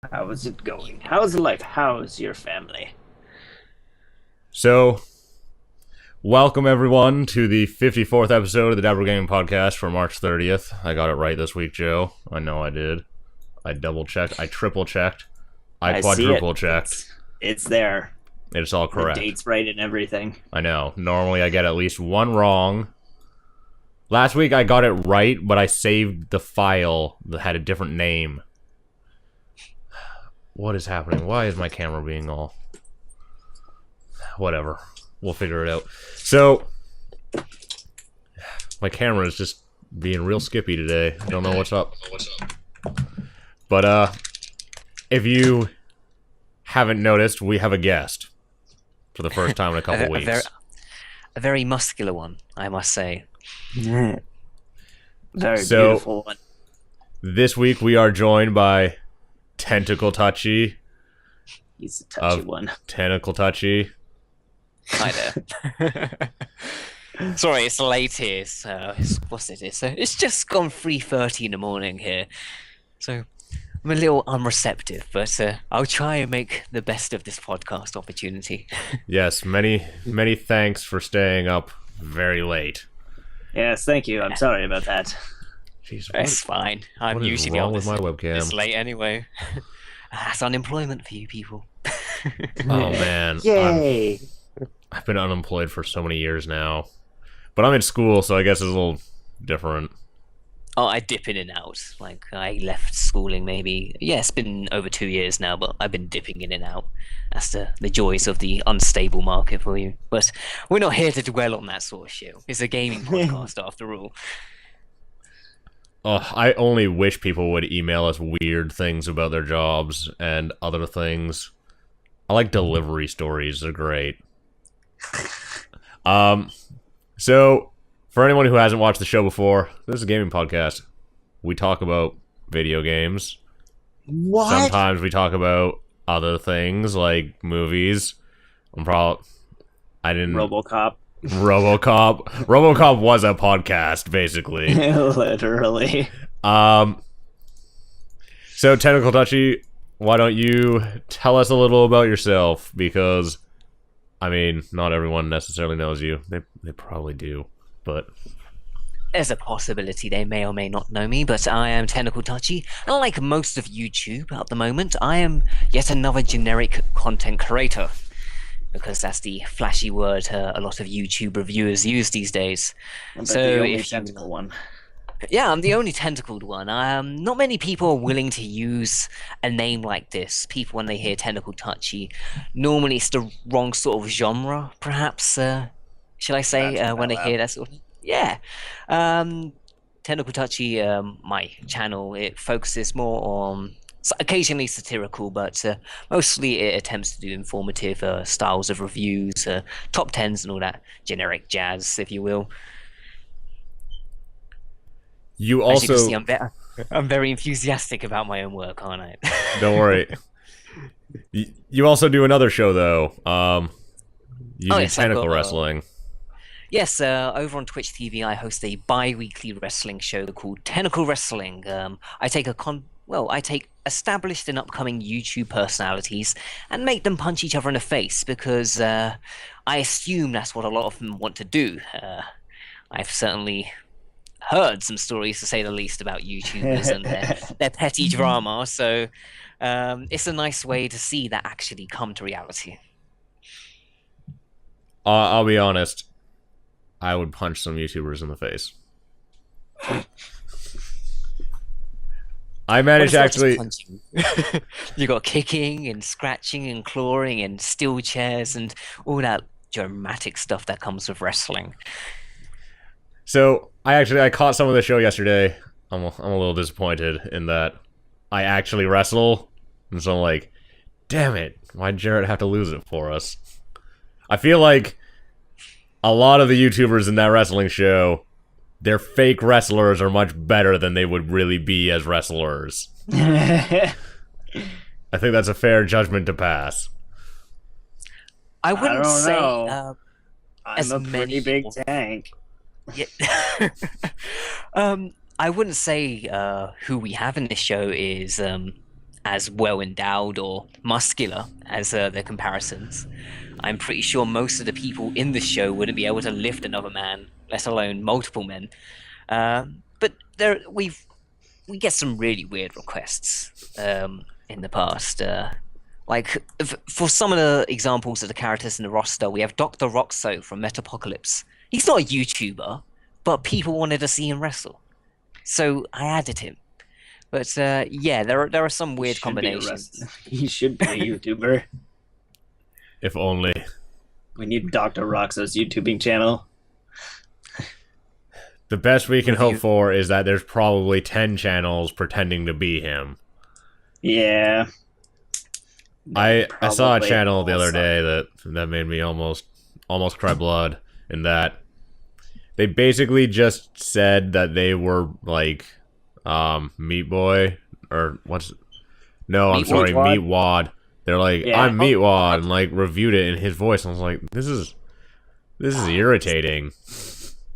How is it going? How's life? How's your family? So, welcome everyone to the 54th episode of the Dapper Gaming Podcast for March 30th. I got it right this week, Joe. I know I did. I double checked. I triple checked. I see it. quadruple checked. It's there. It's all The correct. date's right and everything. I know. Normally I get at least one wrong. Last week I got it right, but I saved the file that had a different name. What is happening? Why is my camera being all... Whatever. We'll figure it out. So, my camera is just being real skippy today. I don't know what's up. But, if you haven't noticed, we have a guest for the first time in a couple weeks. A very muscular one, I must say. Very beautiful one. This week we are joined by Tentacle Touchy He's a touchy one. Tentacle Touchy. Hi there. Sorry, it's late here. So what's it? It's just gone 3:30 in the morning here, so I'm a little unreceptive. But I'll try and make the best of this podcast opportunity. Yes, many thanks for staying up very late. Yes, thank you. I'm sorry about that. Jeez, It's fine. I'm what is usually wrong on with my webcam? this late anyway. That's unemployment for you people. Oh man, Yay! I've been unemployed for so many years now, but I'm in school, so I guess it's a little different. Oh, I dip in and out. Like, I left schooling maybe... Yeah, it's been over 2 years now, but I've been dipping in and out. That's the joys of the unstable market for you. But we're not here to dwell on that sort of shit. It's a gaming podcast, after all. Oh, I only wish people would email us weird things about their jobs and other things. I like delivery stories. They're great. So, for anyone who hasn't watched the show before, this is a gaming podcast. We talk about video games. What? Sometimes we talk about other things like movies. I didn't... RoboCop. RoboCop was a podcast, basically. Literally. So, Tentacle Touchy, why don't you tell us a little about yourself? Because, I mean, not everyone necessarily knows you. They probably do, but... There's a possibility they may or may not know me, but I am Tentacle Touchy. Unlike most of YouTube at the moment, I am yet another generic content creator. Because that's the flashy word a lot of YouTube reviewers use these days. But So the only if you- tentacle one. Yeah, I'm the only tentacled one. Not many people are willing to use a name like this. People, when they hear Tentacle Touchy, normally it's the wrong sort of genre, perhaps. Shall I say? That's When they about hear that sort of... Yeah. Tentacle Touchy, my channel, it focuses more on occasionally satirical, but mostly it attempts to do informative styles of reviews, top tens and all that generic jazz, if you will. You As you can also... see, I'm very enthusiastic about my own work, aren't I? Don't worry. You also do another show, though. You do yes, I've Tentacle got, Wrestling. Yes, over on Twitch TV, I host a bi-weekly wrestling show called Tentacle Wrestling. I take established and upcoming YouTube personalities and make them punch each other in the face because I assume that's what a lot of them want to do. I've certainly heard some stories, to say the least, about YouTubers and their petty drama, so it's a nice way to see that actually come to reality. I'll be honest. I would punch some YouTubers in the face. I managed What is actually... punching? You got kicking and scratching and clawing and steel chairs and all that dramatic stuff that comes with wrestling. So, I caught some of the show yesterday. I'm a little disappointed in that I actually wrestle. And so I'm like, damn it, why'd Jarrett have to lose it for us? I feel like a lot of the YouTubers in that wrestling show, their fake wrestlers are much better than they would really be as wrestlers. I think that's a fair judgment to pass. I wouldn't don't say know. as I'm a pretty many big people. tank. Yeah. I wouldn't say who we have in this show is as well endowed or muscular as their comparisons. I'm pretty sure most of the people in the show wouldn't be able to lift another man, let alone multiple men. But we get some really weird requests in the past. Like for some of the examples of the characters in the roster, we have Dr. Roxo from Metapocalypse. He's not a YouTuber, but people wanted to see him wrestle, so I added him. But yeah, there are some weird combinations. He should be a YouTuber. If only. We need Dr. Roxo's YouTubing channel. The best we can hope for is that there's probably 10 channels pretending to be him. Yeah. I saw a channel the other day that made me almost cry blood, in that they basically just said that they were like Meat Boy, or Meat Wad. They're like, yeah. I'm Meat Wad, and like reviewed it in his voice, and I was like, this is irritating.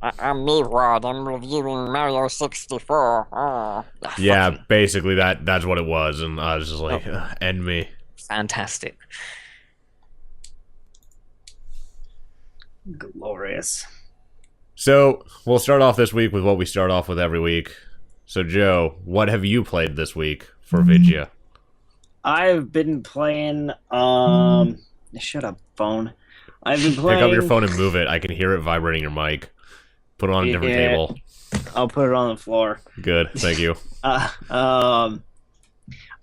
I'm Meat Wad, I'm reviewing Mario 64. Oh. Yeah, basically that's what it was, and I was just like, end me. Fantastic. Glorious. So, we'll start off this week with what we start off with every week. So, Joe, what have you played this week for Vigia? I've been playing, shut up, phone. I've been playing... Pick up your phone and move it. I can hear it vibrating your mic. Put it on a different table. I'll put it on the floor. Good, thank you.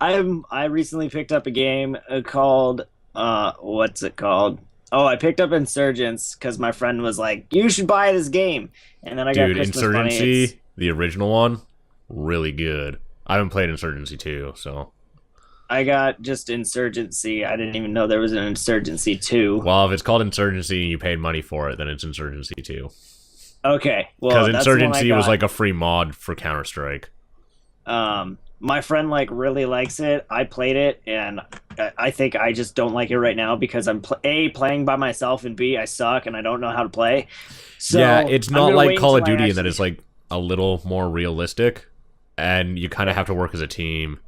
I recently picked up a game called what's it called? Oh, I picked up Insurgents because my friend was like, "You should buy this game," and then I got Christmas Insurgency, Bunny. the original one, really good. I haven't played Insurgency 2, so I got just Insurgency. I didn't even know there was an Insurgency 2. Well, if it's called Insurgency and you paid money for it, then it's Insurgency 2. Okay, well, because Insurgency was like a free mod for Counter-Strike. My friend really likes it. I played it, and I think I just don't like it right now because I'm playing by myself, and B, I suck and I don't know how to play. So yeah, it's not like Call of Duty in that it's like a little more realistic, and you kind of have to work as a team.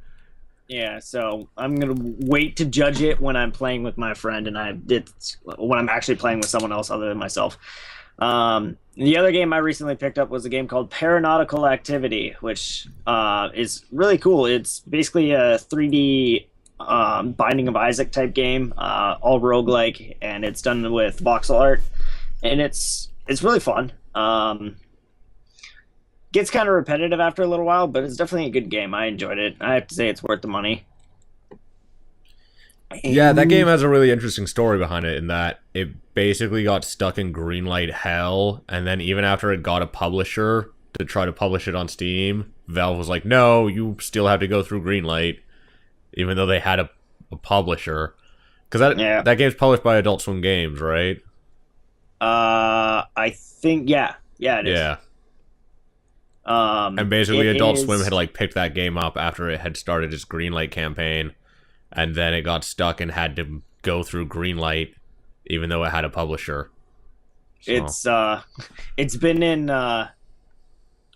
Yeah, so I'm gonna wait to judge it when I'm playing with my friend, and when I'm actually playing with someone else other than myself. The other game I recently picked up was a game called Paranautical Activity, which is really cool. It's basically a 3D Binding of Isaac type game, all roguelike, and it's done with voxel art, and it's really fun. Gets kind of repetitive after a little while, but it's definitely a good game. I enjoyed it. I have to say it's worth the money. Yeah, that game has a really interesting story behind it, in that it basically got stuck in greenlight hell, and then even after it got a publisher to try to publish it on Steam, Valve was like, no, you still have to go through greenlight, even though they had a publisher. Because that game's published by Adult Swim Games, right? I think, yeah, it is. Yeah. And basically Adult Swim had picked that game up after it had started its greenlight campaign, and then it got stuck and had to go through greenlight, even though it had a publisher. So. It's been in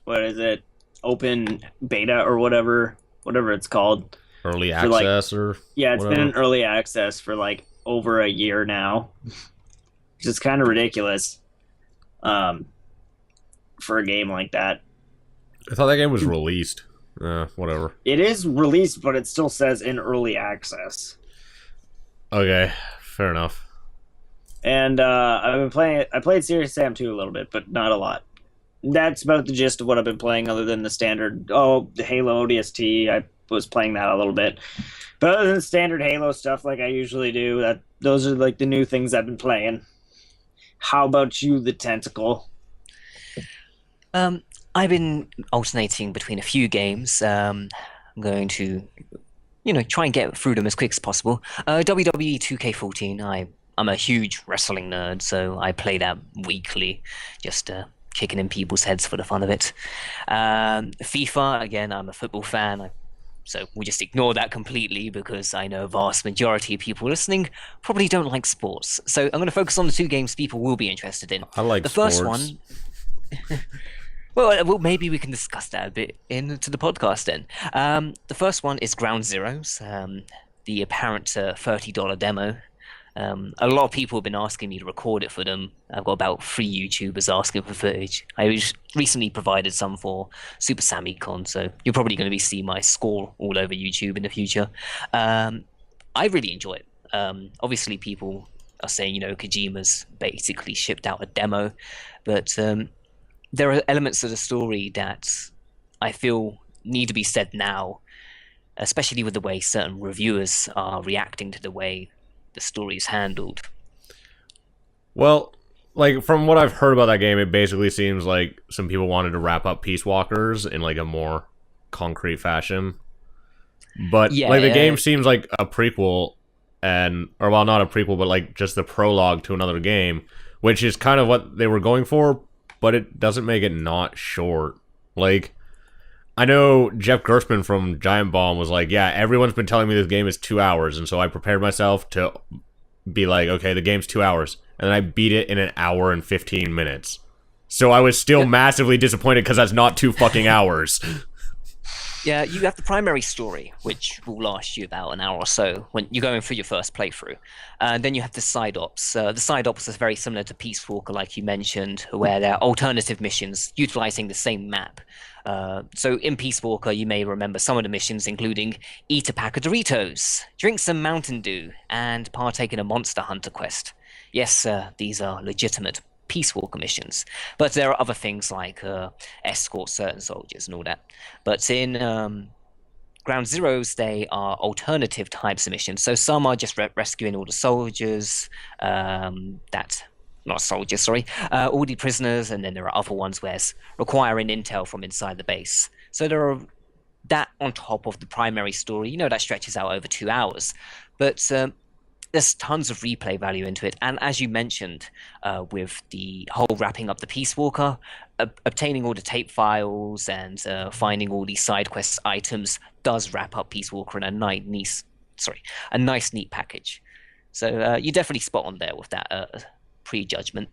what is it? Open beta or whatever it's called. Early access or yeah, it's been in early access for over a year now, which is kind of ridiculous. For a game like that. I thought that game was released. Whatever. It is released, but it still says in early access. Okay, fair enough. And I've been playing it. I played Serious Sam 2 a little bit, but not a lot. That's about the gist of what I've been playing, other than the standard. The Halo ODST. I was playing that a little bit, but other than standard Halo stuff, like I usually do, those are the new things I've been playing. How about you, the Tentacle? I've been alternating between a few games. I'm going to, try and get through them as quick as possible. WWE 2K14. I'm a huge wrestling nerd, so I play that weekly, just kicking in people's heads for the fun of it. FIFA, again, I'm a football fan, so we just ignore that completely because I know a vast majority of people listening probably don't like sports. So I'm going to focus on the two games people will be interested in. I like the sports. First one. Well, maybe we can discuss that a bit into the podcast then. The first one is Ground Zeroes, the apparent $30 demo. A lot of people have been asking me to record it for them. I've got about 3 YouTubers asking for footage. Recently provided some for Super SammyCon, so you're probably going to be seeing my score all over YouTube in the future. I really enjoy it. Obviously, people are saying, Kojima's basically shipped out a demo, but there are elements of the story that I feel need to be said now, especially with the way certain reviewers are reacting to the way the story is handled. Well, like, from what I've heard about that game, it basically seems like some people wanted to wrap up Peace Walkers in, like, a more concrete fashion. But, Yeah, like, the game seems like a prequel, or, well, not a prequel, but, like, just the prologue to another game, which is kind of what they were going for, but it doesn't make it not short. Like, I know Jeff Gerstmann from Giant Bomb was like, yeah, everyone's been telling me this game is 2 hours, and so I prepared myself to be like, okay, the game's 2 hours, and then I beat it in 1 hour and 15 minutes. So I was still massively disappointed because that's not 2 fucking hours. Yeah, you have the primary story, which will last you about an hour or so when you're going through your first playthrough. And then you have the side ops. The side ops is very similar to Peace Walker, like you mentioned, where they're alternative missions utilizing the same map. So in Peace Walker, you may remember some of the missions, including eat a pack of Doritos, drink some Mountain Dew, and partake in a Monster Hunter quest. Yes, these are legitimate Peace Walker missions, but there are other things like escort certain soldiers and all that. But in Ground Zeroes, they are alternative types of missions. So some are just rescuing all the soldiers, all the prisoners, and then there are other ones where it's requiring intel from inside the base. So there are that on top of the primary story, that stretches out over 2 hours. But there's tons of replay value into it. And as you mentioned, with the whole wrapping up the Peace Walker, obtaining all the tape files and finding all these side quest items does wrap up Peace Walker in a nice, neat package. So you're definitely spot on there with that prejudgment.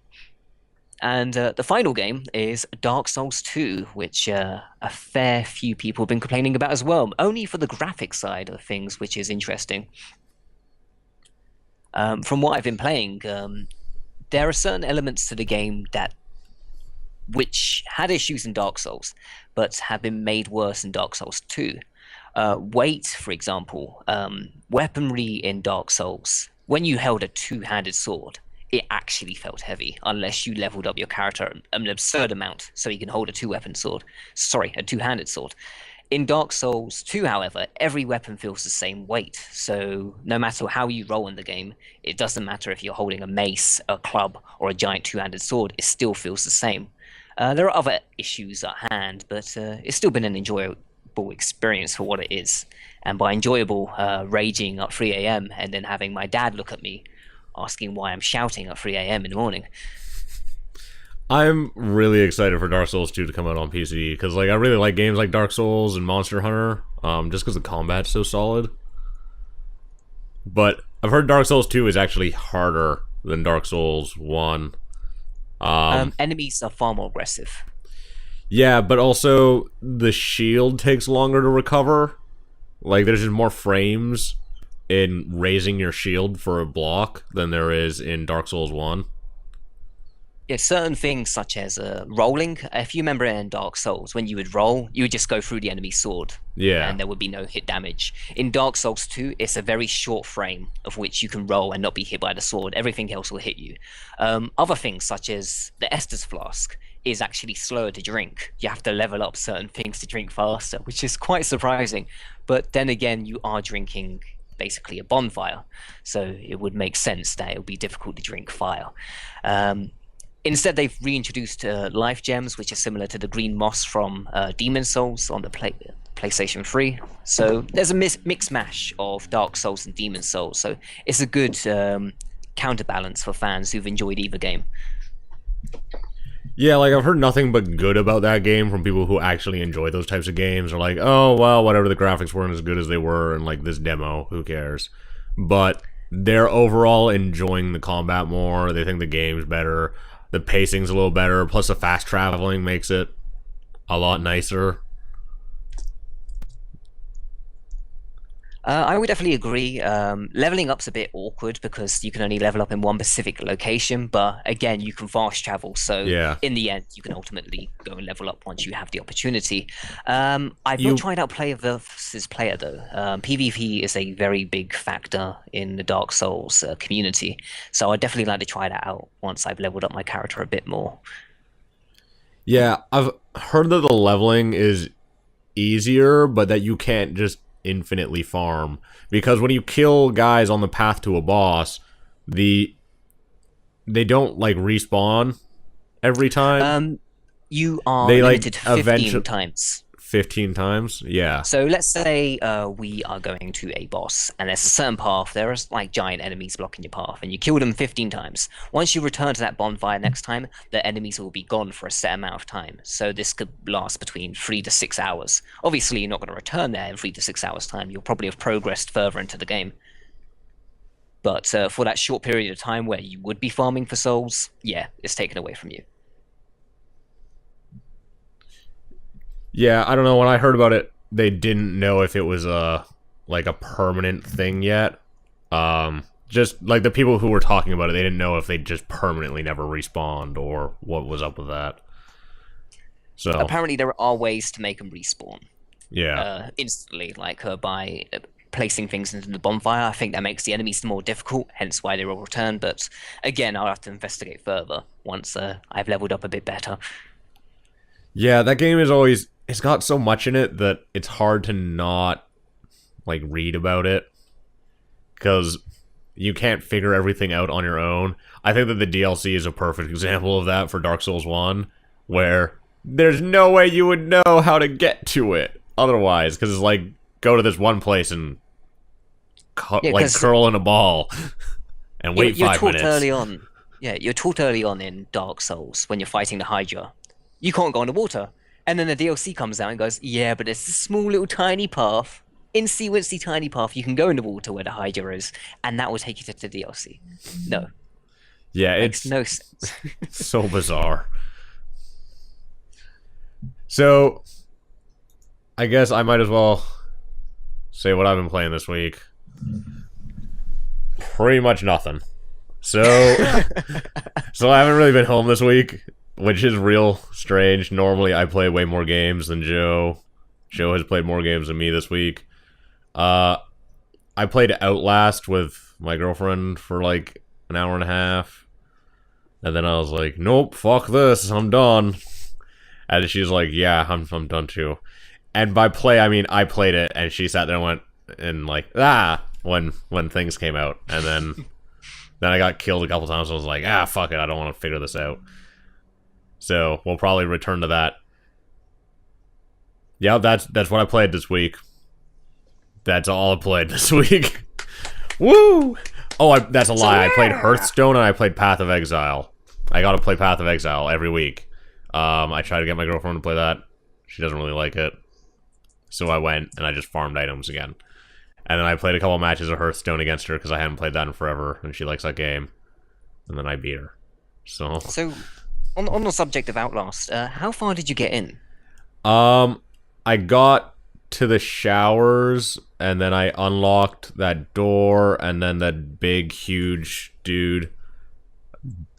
And the final game is Dark Souls 2, which a fair few people have been complaining about as well, only for the graphic side of things, which is interesting. From what I've been playing, there are certain elements to the game which had issues in Dark Souls, but have been made worse in Dark Souls 2. Weight, for example, weaponry in Dark Souls, when you held a two-handed sword, it actually felt heavy, unless you leveled up your character an absurd amount so you can hold a two-handed sword. In Dark Souls 2, however, every weapon feels the same weight, so no matter how you roll in the game, it doesn't matter if you're holding a mace, a club, or a giant two-handed sword, it still feels the same. There are other issues at hand, but it's still been an enjoyable experience for what it is. And by enjoyable, raging at 3 a.m. and then having my dad look at me, asking why I'm shouting at 3 a.m. in the morning. I'm really excited for Dark Souls 2 to come out on PC, because I really like games like Dark Souls and Monster Hunter, just because the combat's so solid. But I've heard Dark Souls 2 is actually harder than Dark Souls 1. Enemies are far more aggressive. Yeah, but also the shield takes longer to recover. There's just more frames in raising your shield for a block than there is in Dark Souls 1. Yeah, certain things such as rolling. If you remember in Dark Souls, when you would roll, you would just go through the enemy's sword. Yeah. And there would be no hit damage. In Dark Souls 2, it's a very short frame of which you can roll and not be hit by the sword. Everything else will hit you. Other things such as the Estus Flask is actually slower to drink. You have to level up certain things to drink faster, which is quite surprising. But then again, you are drinking basically a bonfire. So it would make sense that it would be difficult to drink fire. Instead, they've reintroduced life gems, which are similar to the green moss from Demon Souls on the PlayStation 3. So there's a mix mash of Dark Souls and Demon Souls. So it's a good counterbalance for fans who've enjoyed either game. Yeah, I've heard nothing but good about that game from people who actually enjoy those types of games. They're like, oh, well, whatever, the graphics weren't as good as they were, and this demo, who cares? But they're overall enjoying the combat more. They think the game's better. The pacing's a little better, plus the fast traveling makes it a lot nicer. I would definitely agree. Leveling up's a bit awkward because you can only level up in one specific location, but again, you can fast travel. So Yeah. in the end, you can ultimately go and level up once you have the opportunity. I've You- not tried out player versus player though. PvP is a very big factor in the Dark Souls community, so I'd definitely like to try that out once I've leveled up my character a bit more. Yeah, I've heard that the leveling is easier, but that you can't just infinitely farm. Because when you kill guys on the path to a boss, they don't, like, respawn every time. You are They, like, limited to 15 eventually- times. 15 times? Yeah. So let's say we are going to a boss, and there's a certain path. There are like giant enemies blocking your path, and you kill them 15 times. Once you return to that bonfire next time, the enemies will be gone for a set amount of time. So this could last between 3 to 6 hours. Obviously, you're not going to return there in 3 to 6 hours' time. You'll probably have progressed further into the game. But for that short period of time where you would be farming for souls, yeah, it's taken away from you. Yeah, I don't know. When I heard about it, they didn't know if it was a permanent thing yet. Just like the people who were talking about it, they didn't know if they just permanently never respawned or what was up with that. So Apparently, there are ways to make them respawn yeah, instantly, like by placing things into the bonfire. I think that makes the enemies more difficult, hence why they will return. But again, I'll have to investigate further once I've leveled up a bit better. yeah, that game is always, it's got so much in it that it's hard to not like read about it because you can't figure everything out on your own. I think that the DLC is a perfect example of that for Dark Souls 1, where there's no way you would know how to get to it otherwise, because it's like, go to this one place and curl in a ball and wait You're 5 taught minutes. early on. Yeah, you're taught early on in Dark Souls when you're fighting the Hydra. You can't go underwater. And then the DLC comes out and goes, yeah, but it's a small little tiny path, incy wincy tiny path. You can go in the water where the Hydra is, and that will take you to the DLC. No, Yeah, makes it's no sense. so bizarre. So, I guess I might as well say what I've been playing this week. Pretty much nothing. So, so I haven't really been home this week, which is real strange. Normally, I play way more games than Joe. Joe has played more games than me this week. I played Outlast with my girlfriend for like an hour and a half. And then I was like, nope, fuck this, I'm done. And she's like, yeah, I'm done too. And by play, I mean I played it, and she sat there and went, and like, when things came out. And then I got killed a couple times, so I was like, fuck it, I don't want to figure this out. So, we'll probably return to that. Yeah, that's what I played this week. That's all I played this week. Woo! Oh, that's a lie. I played Hearthstone and I played Path of Exile. I gotta play Path of Exile every week. I tried to get my girlfriend to play that. She doesn't really like it. So I went and I just farmed items again. And then I played a couple matches of Hearthstone against her because I hadn't played that in forever, and she likes that game. And then I beat her. So On the subject of Outlast, how far did you get in? I got to the showers, and then I unlocked that door, and then that big, huge dude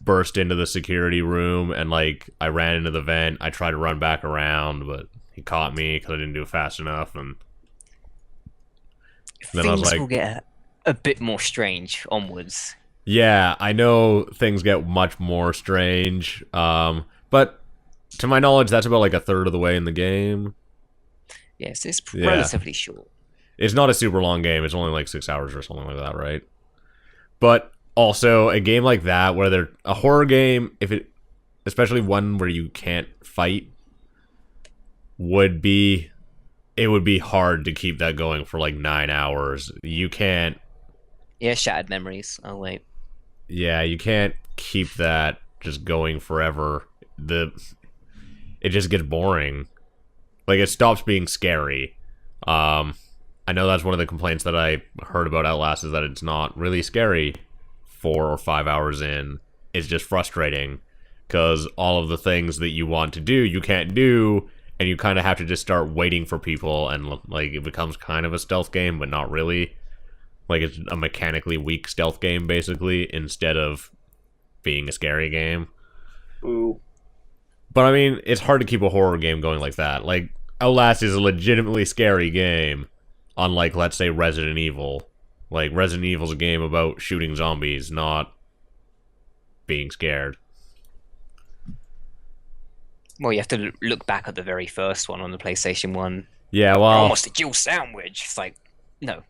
burst into the security room, and, like, I ran into the vent. I tried to run back around, but he caught me because I didn't do it fast enough, and then I was Things like, will get a bit more strange onwards. yeah, I know things get much more strange, but to my knowledge, that's about, like, a third of the way in the game. Yes, it's Yeah. relatively short. It's not a super long game. It's only like 6 hours or something like that, right? But also a game like that, where a horror game, especially one where you can't fight, would be hard to keep that going for like 9 hours. You can't. Yeah, Shattered Memories. Oh wait. Yeah, you can't keep that just going forever. It just gets boring. Like, it stops being scary. I know that's one of the complaints that I heard about Outlast, is that it's not really scary 4 or 5 hours in. It's just frustrating, because all of the things that you want to do, you can't do, and you kind of have to just start waiting for people, and like it becomes kind of a stealth game, but not really. Like it's a mechanically weak stealth game, basically, instead of being a scary game. Ooh. But I mean, it's hard to keep a horror game going like that. Like, Outlast is a legitimately scary game, unlike, let's say, Resident Evil. Like, Resident Evil's a game about shooting zombies, not being scared. Well, you have to look back at the very first one on the PlayStation 1. Yeah, well... Almost a Jill sandwich. It's like, no.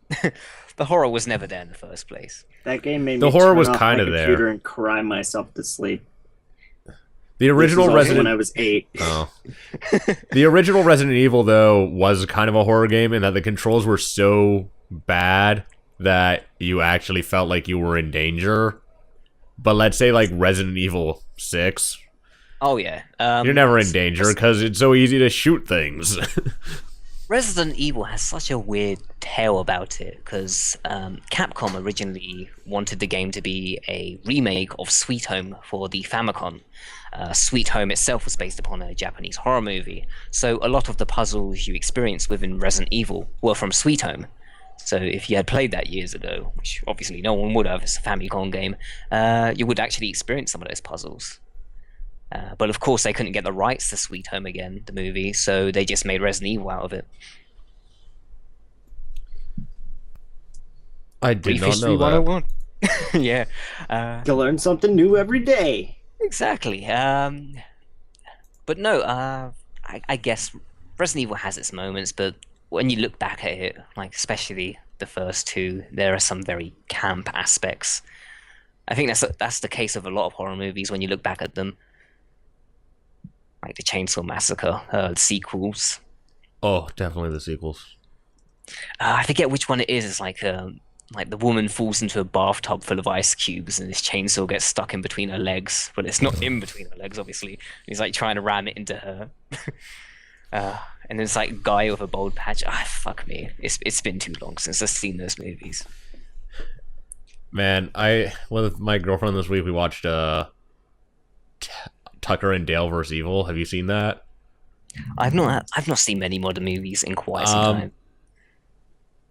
The horror was never there in the first place. That game made me The horror turn was off kind my of there. computer and cry myself to sleep. The original This was also Resident... when I was 8. Oh. The original Resident Evil, though, was kind of a horror game in that the controls were so bad that you actually felt like you were in danger. But let's say, like, Resident Evil 6... Oh, yeah. You're never in danger because it's so easy to shoot things. Resident Evil has such a weird tale about it because Capcom originally wanted the game to be a remake of Sweet Home for the Famicom. Sweet Home itself was based upon a Japanese horror movie, so a lot of the puzzles you experience within Resident Evil were from Sweet Home. So if you had played that years ago, which obviously no one would have, it's a Famicom game, you would actually experience some of those puzzles. But of course they couldn't get the rights to Sweet Home again, the movie, so they just made Resident Evil out of it. I did not know that. 101. Yeah. You learn something new every day. Exactly. But no, I guess Resident Evil has its moments, but when you look back at it, like especially the first two, there are some very camp aspects. I think that's the case of a lot of horror movies when you look back at them. Like the Chainsaw Massacre, the sequels. Oh, definitely the sequels. I forget which one it is. It's like the woman falls into a bathtub full of ice cubes, and this chainsaw gets stuck in between her legs. But it's not in between her legs, obviously. He's like trying to ram it into her. And there's like a guy with a bald patch. Fuck me. It's been too long since I've seen those movies. Man, with my girlfriend this week, we watched Tucker and Dale vs. Evil. Have you seen that? I've not seen many modern movies in quite some time.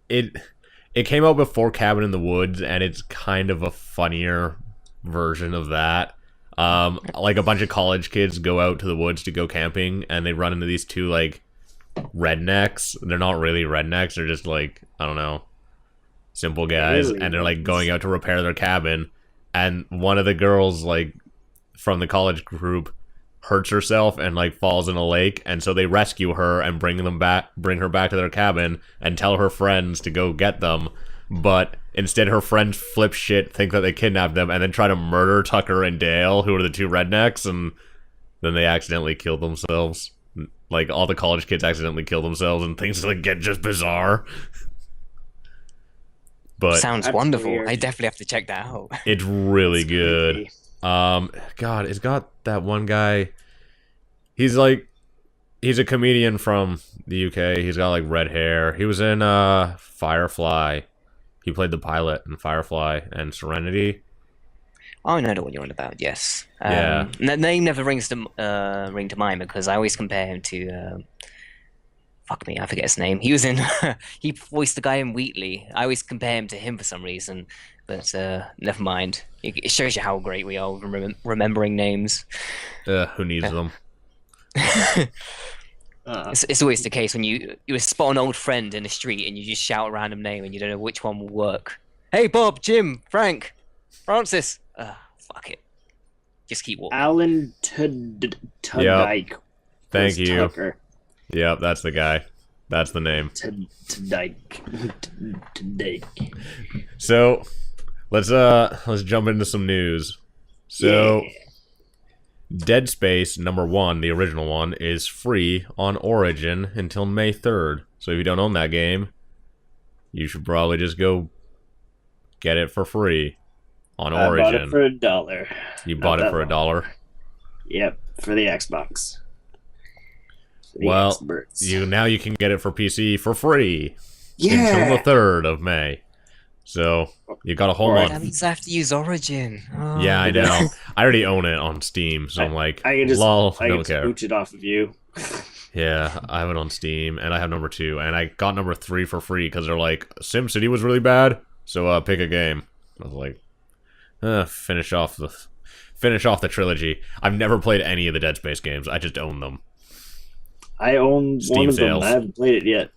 It came out before Cabin in the Woods, and it's kind of a funnier version of that. Like a bunch of college kids go out to the woods to go camping, and they run into these two like rednecks. They're not really rednecks; they're just like, I don't know, simple guys, and they're like going out to repair their cabin. And one of the girls, like from the college group, hurts herself and like falls in a lake, and so they rescue her and bring her back to their cabin and tell her friends to go get them. But instead her friends flip shit, think that they kidnapped them, and then try to murder Tucker and Dale, who are the two rednecks, and then they accidentally kill themselves. Like all the college kids accidentally kill themselves, and things like get just bizarre. But sounds wonderful. Weird. I definitely have to check that out. It's really good. God, it's got that one guy. He's a comedian from the UK. He's got like red hair. He was in Firefly. He played the pilot in Firefly and Serenity. Oh, I know the one you're on about. Yes. Yeah. The name never ring to mind because I always compare him to. Fuck me, I forget his name. He was in. He voiced the guy in Wheatley. I always compare him to him for some reason, but never mind. It shows you how great we are with remembering names. Who needs them? It's always the case when you spot an old friend in the street and you just shout a random name and you don't know which one will work. Hey, Bob, Jim, Frank, Francis. Fuck it. Just keep walking. Alan Tudyk. Yep. Thank you. Tucker. Yep, that's the guy. That's the name. Tudyk. So, let's jump into some news. So, yeah. Dead Space #1, the original one, is free on Origin until May 3rd. So if you don't own that game, you should probably just go get it for free on Origin. I bought it for $1. You bought it for $1? Yep, for the Xbox. Well, now you can get it for PC for free until the 3rd of May. So you got to hold on. That means I have to use Origin. Oh. Yeah, I know. I already own it on Steam, so I'm like, I can just lol, don't care. Smooch it off of you. Yeah, I have it on Steam, and I have number 2, and I got number 3 for free because they're like, SimCity was really bad, so pick a game. I was like, finish off the trilogy. I've never played any of the Dead Space games. I just own them. I own Steam one of sales. them. I haven't played it yet.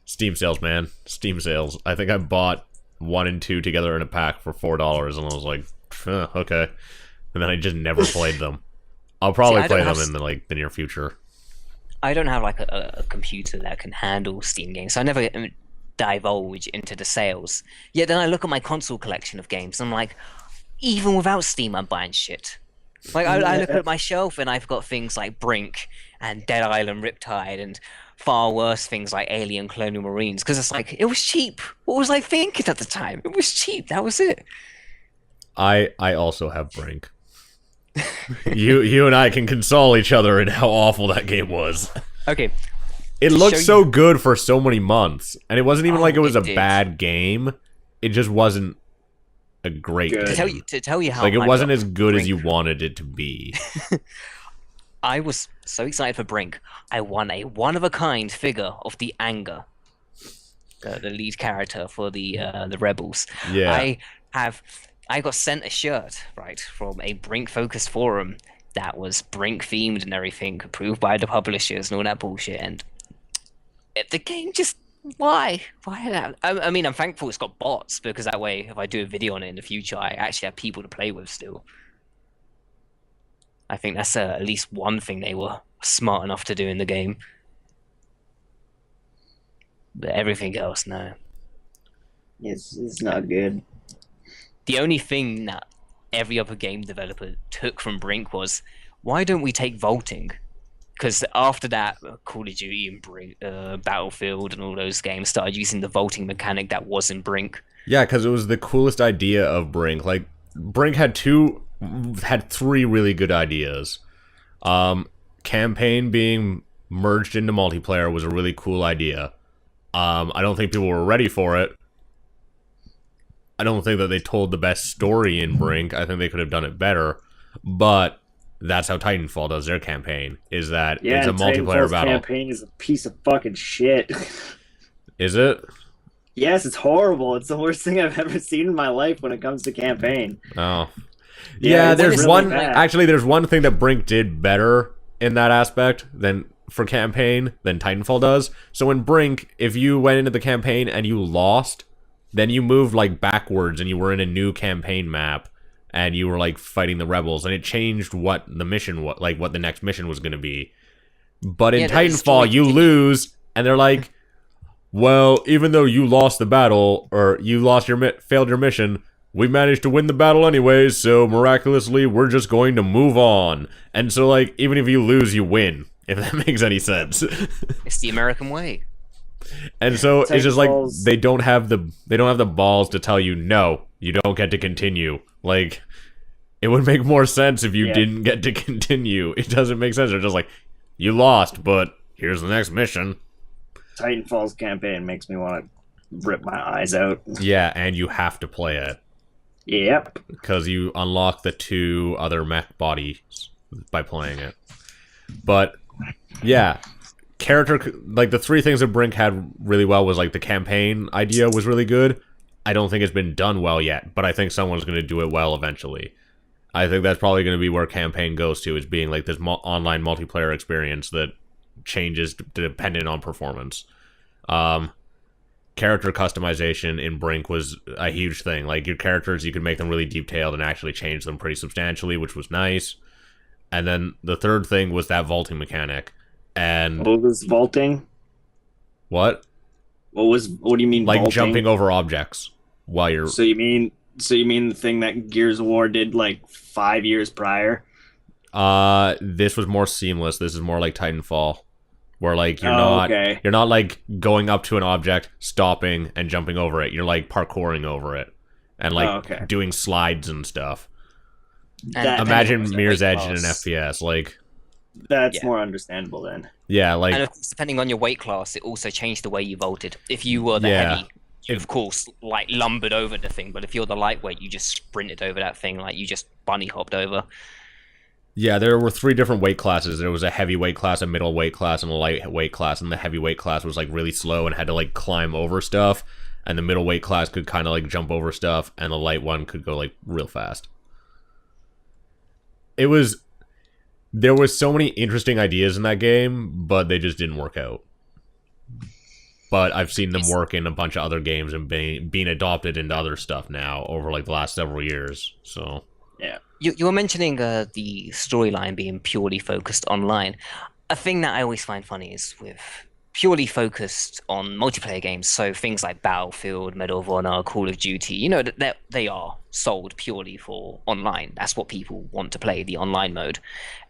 Steam sales, man. Steam sales. I think I bought 1 and 2 together in a pack for $4, and I was like, okay. And then I just never played them. I'll probably play them in the near future. I don't have like a computer that can handle Steam games, so I never divulge into the sales. Yet then I look at my console collection of games, and I'm like, even without Steam, I'm buying shit. Like I look at my shelf, and I've got things like Brink and Dead Island Riptide, and far worse things like Alien Colonial Marines, because it's like, it was cheap. What was I thinking at the time? It was cheap. That was it. I also have Brink. you and I can console each other in how awful that game was. Okay. It looked so good for so many months, and it wasn't even like it was a did. bad game. It just wasn't a great Good. game. To tell you how Like, it hyped wasn't up as good as Brink- you wanted it to be. I was so excited for Brink. I won a one-of-a-kind figure of the Anger, the lead character for the Rebels. Yeah. I got sent a shirt, right, from a Brink-focused forum that was Brink-themed and everything, approved by the publishers and all that bullshit, and the game just... Why? Why that? I mean, I'm thankful it's got bots, because that way, if I do a video on it in the future, I actually have people to play with still. I think that's at least one thing they were smart enough to do in the game. But everything else, no. It's not good. The only thing that every other game developer took from Brink was, why don't we take vaulting? Because after that, Call of Duty and Brink, Battlefield and all those games started using the vaulting mechanic that was in Brink. Yeah, because it was the coolest idea of Brink. Like, Brink had 3 really good ideas. Campaign being merged into multiplayer was a really cool idea. I don't think people were ready for it. I don't think that they told the best story in Brink. I think they could have done it better. But that's how Titanfall does their campaign, is that it's a multiplayer Titanfall's battle. campaign is a piece of fucking shit. Is it? Yes, it's horrible. It's the worst thing I've ever seen in my life when it comes to campaign. Oh. Yeah, Yeah, it's there's really one... bad. Actually, there's one thing that Brink did better in that aspect than for campaign than Titanfall does. So in Brink, if you went into the campaign and you lost, then you moved like backwards and you were in a new campaign map and you were like fighting the rebels, and it changed what the mission was, like what the next mission was going to be. But in Yeah, the Titanfall, story you continued. lose, and they're like, well, even though you lost the battle or you lost failed your mission, we managed to win the battle anyways, so miraculously, we're just going to move on. And so, like, even if you lose, you win, if that makes any sense. It's the American way. And so it's just like Titanfall's- they don't have the balls to tell you no, you don't get to continue. Like, it would make more sense if you Yeah. didn't get to continue. It doesn't make sense. They're just like, you lost, but here's the next mission. Titanfall's campaign makes me want to rip my eyes out. Yeah, and you have to play it Yep. because you unlock the 2 other mech bodies by playing it. But yeah, like the 3 things that Brink had really well was like the campaign idea was really good. I don't think it's been done well yet, but I think someone's going to do it well eventually. I think that's probably going to be where campaign goes to, is being like this online multiplayer experience that changes dependent on performance. Character customization in Brink was a huge thing. Like, your characters, you could make them really detailed and actually change them pretty substantially, which was nice. And then the third thing was that vaulting mechanic. And What was vaulting? what? What do you mean Like vaulting? jumping over objects while you're... So you mean the thing that Gears of War did like 5 years prior? This was more seamless. This is more like Titanfall, where like you're Okay. not like going up to an object, stopping and jumping over it. You're like parkouring over it and like Okay. doing slides and stuff. That- Imagine depending on Mirror's your Edge weight in an class. FPS. Like, That's Yeah. more understandable then. yeah, And like of course, depending on your weight class, it also changed the way you vaulted. If you were the Yeah. heavy, you of course like lumbered over the thing. But if you're the lightweight, you just sprinted over that thing, like you just bunny hopped over. Yeah, there were 3 different weight classes. There was a heavyweight class, a middleweight class, and a lightweight class. And the heavyweight class was like really slow and had to like climb over stuff. And the middleweight class could kind of like jump over stuff, and the light one could go like real fast. There was so many interesting ideas in that game, but they just didn't work out. But I've seen them work in a bunch of other games and being adopted into other stuff now over like the last several years. So Yeah. You were mentioning the storyline being purely focused online. A thing that I always find funny is with purely focused on multiplayer games, so things like Battlefield, Medal of Honor, Call of Duty, you know, that they are sold purely for online. That's what people want to play, the online mode.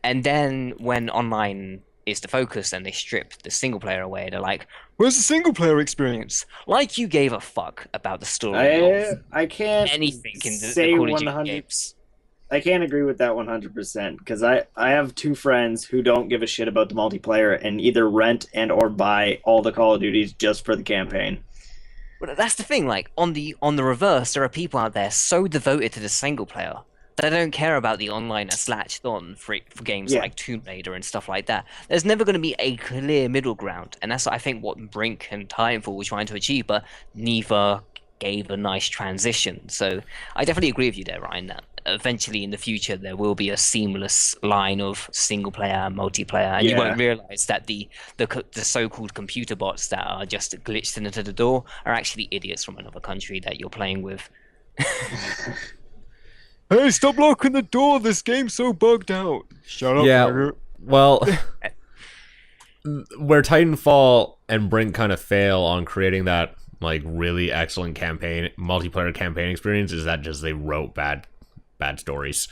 And then when online is the focus and they strip the single player away, they're like, where's the single player experience? Like you gave a fuck about the story of I can't anything in the say Call of Duty 100. games. I can't agree with that 100% because I have 2 friends who don't give a shit about the multiplayer and either rent and or buy all the Call of Duties just for the campaign. But that's the thing, like on the reverse, there are people out there so devoted to the single player that they don't care about the online that's latched on for games like Tomb Raider and stuff like that. There's never going to be a clear middle ground, and that's I think what Brink and Titanfall were trying to achieve, but neither gave a nice transition. So I definitely agree with you there, Ryan, that eventually in the future there will be a seamless line of single player and multiplayer, and you won't realize that the so-called computer bots that are just glitched into the door are actually idiots from another country that you're playing with. Hey, stop locking the door, this game's so bugged out. Shut up, Margaret. Well, where Titanfall and Brink kind of fail on creating that like really excellent multiplayer campaign experience is that just they wrote bad stories.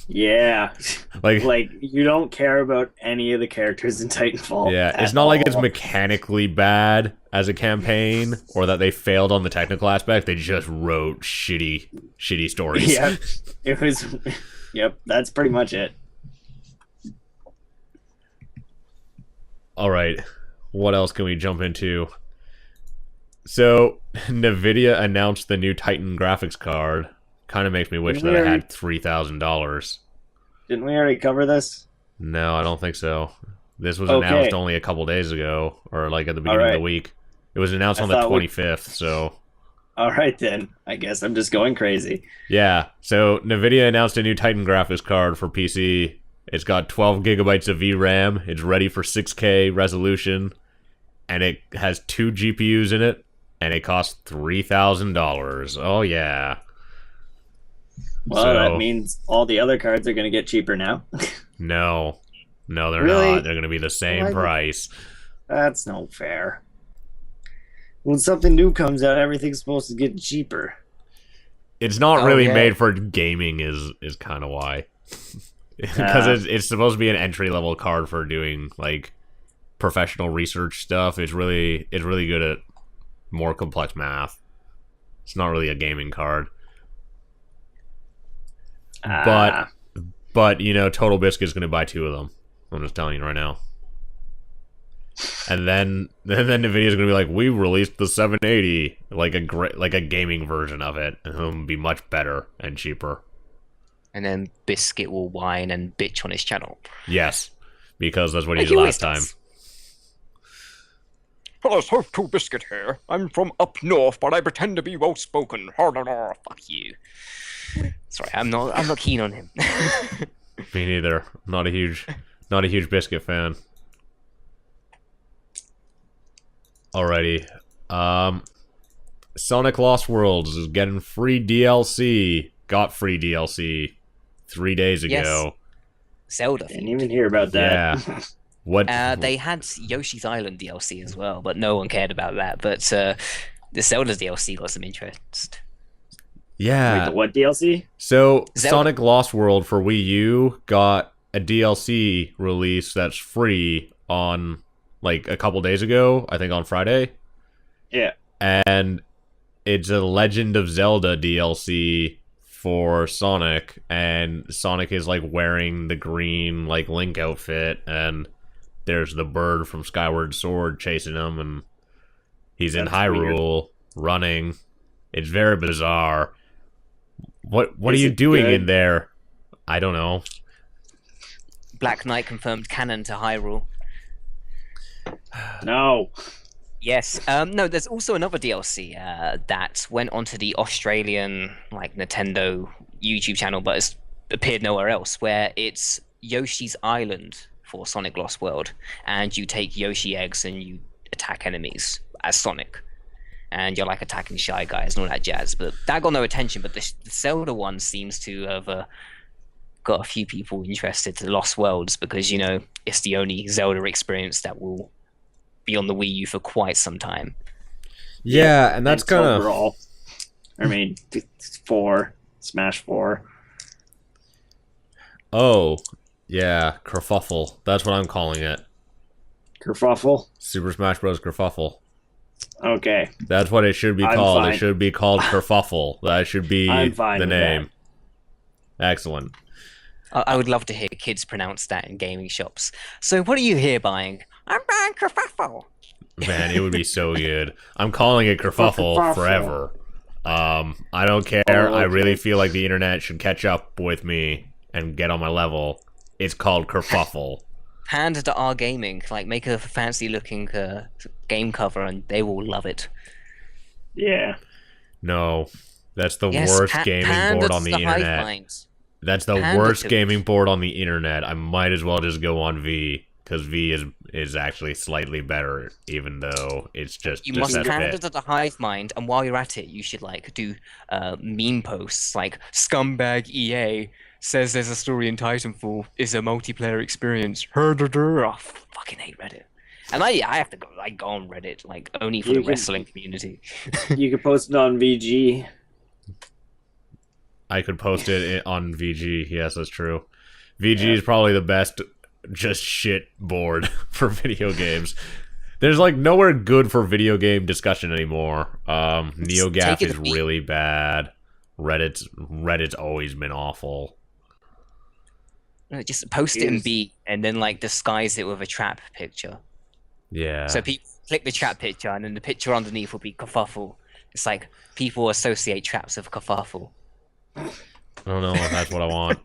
Yeah. like you don't care about any of the characters in Titanfall. Yeah, it's not like it's mechanically bad as a campaign or that they failed on the technical aspect. They just wrote shitty stories. Yeah. It was yep, that's pretty much it. All right. What else can we jump into? So, Nvidia announced the new Titan graphics card. Kind of makes me wish that I had $3,000. Didn't we already cover this? No, I don't think so. This was announced only a couple days ago, or like at the beginning of the week. It was announced on the 25th, so... All right, then. I guess I'm just going crazy. Yeah, so Nvidia announced a new Titan graphics card for PC. It's got 12 gigabytes of VRAM. It's ready for 6K resolution. And it has 2 GPUs in it. And it costs $3,000. Oh, yeah. Well, that means all the other cards are going to get cheaper now. No, they're Really? not. They're going to be the same price. That's no fair. When something new comes out, everything's supposed to get cheaper. It's not really made for gaming is kind of why. Because it's supposed to be an entry-level card for doing, like, professional research stuff. It's really good at more complex math. It's not really a gaming card. But you know, Total Biscuit's going to buy 2 of them. I'm just telling you right now. And then Nvidia's going to be like, we released the 780, like a gaming version of it, and it'll be much better and cheaper. And then Biscuit will whine and bitch on his channel. Yes, because that's what he did last time. Hello, Total Biscuit here. I'm from up north, but I pretend to be well-spoken. Fuck you. Sorry, I'm not keen on him. Me neither. Not a huge Biscuit fan. Alrighty. Sonic Lost Worlds is getting free DLC. Got free DLC 3 days ago. Yes. Zelda. Didn't even hear about that. Yeah. What? They had Yoshi's Island DLC as well, but no one cared about that. But the Zelda's DLC got some interest. Yeah. Wait, the what DLC? So, Zelda. Sonic Lost World for Wii U got a DLC release that's free on, like, a couple days ago, I think on Friday. Yeah. And it's a Legend of Zelda DLC for Sonic, and Sonic is, like, wearing the green, like, Link outfit, and there's the bird from Skyward Sword chasing him, and he's in Hyrule, running. It's very bizarre. What are you doing in there? I don't know. Black Knight confirmed canon to Hyrule. No. Yes. No, there's also another DLC that went onto the Australian Nintendo YouTube channel, but it's appeared nowhere else, where it's Yoshi's Island for Sonic Lost World, and you take Yoshi eggs and you attack enemies as Sonic, and you're attacking Shy Guys and all that jazz. But that got no attention. But the Zelda one seems to have got a few people interested to Lost Worlds, because it's the only Zelda experience that will be on the Wii U for quite some time. Yeah, and that's kind of overall. I mean, 4 Smash 4. Oh, yeah, kerfuffle. That's what I'm calling it. Kerfuffle? Super Smash Bros. Kerfuffle. Okay. That's what it should be I'm called. fine. It should be called kerfuffle. That should be I'm fine the with name. Excellent. I would love to hear kids pronounce that in gaming shops. So what are you here buying? I'm buying kerfuffle. Man, it would be so good. I'm calling it kerfuffle forever. I don't care. Oh, I okay. really feel like the internet should catch up with me and get on my level. It's called kerfuffle. Hand to R Gaming, make a fancy looking game cover, and they will love it. Yeah. No, that's the Yes, worst gaming pander board on to the hive internet. mind. That's the Pander worst to it. gaming board on the internet. I might as well just go on V, because V is actually slightly better, even though it's just You must that pander bit. to the hive mind, and while you're at it, you should do meme posts like "Scumbag EA says there's a story in Titanfall is a multiplayer experience." Oh, fucking hate Reddit. And I have to go on Reddit only for You the can- wrestling community. You could post it on VG. I could post it on VG. Yes, that's true. VG is probably the best just shit board for video games. There's nowhere good for video game discussion anymore. NeoGAF take it is to beat. really bad. Reddit's always been awful. No, just post it in Yes. B and then disguise it with a trap picture. Yeah. So people click the trap picture, and then the picture underneath will be kerfuffle. It's people associate traps with kerfuffle. I don't know if that's what I want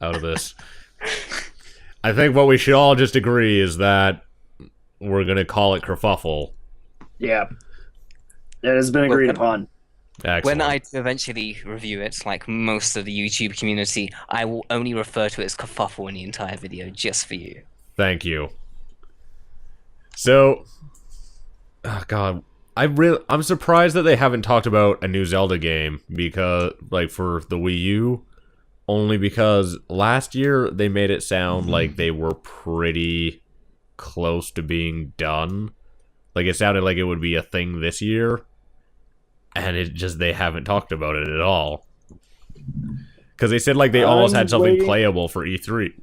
out of this. I think what we should all just agree is that we're going to call it kerfuffle. Yeah. That has been agreed Well, upon. Excellent. When I eventually review it, like most of the YouTube community, I will only refer to it as kerfuffle in the entire video, just for you. Thank you. So, oh God, I'm surprised that they haven't talked about a new Zelda game because, for the Wii U, only because last year they made it sound like they were pretty close to being done. It sounded like it would be a thing this year, and they haven't talked about it at all. Because they said they almost had something playable for E3,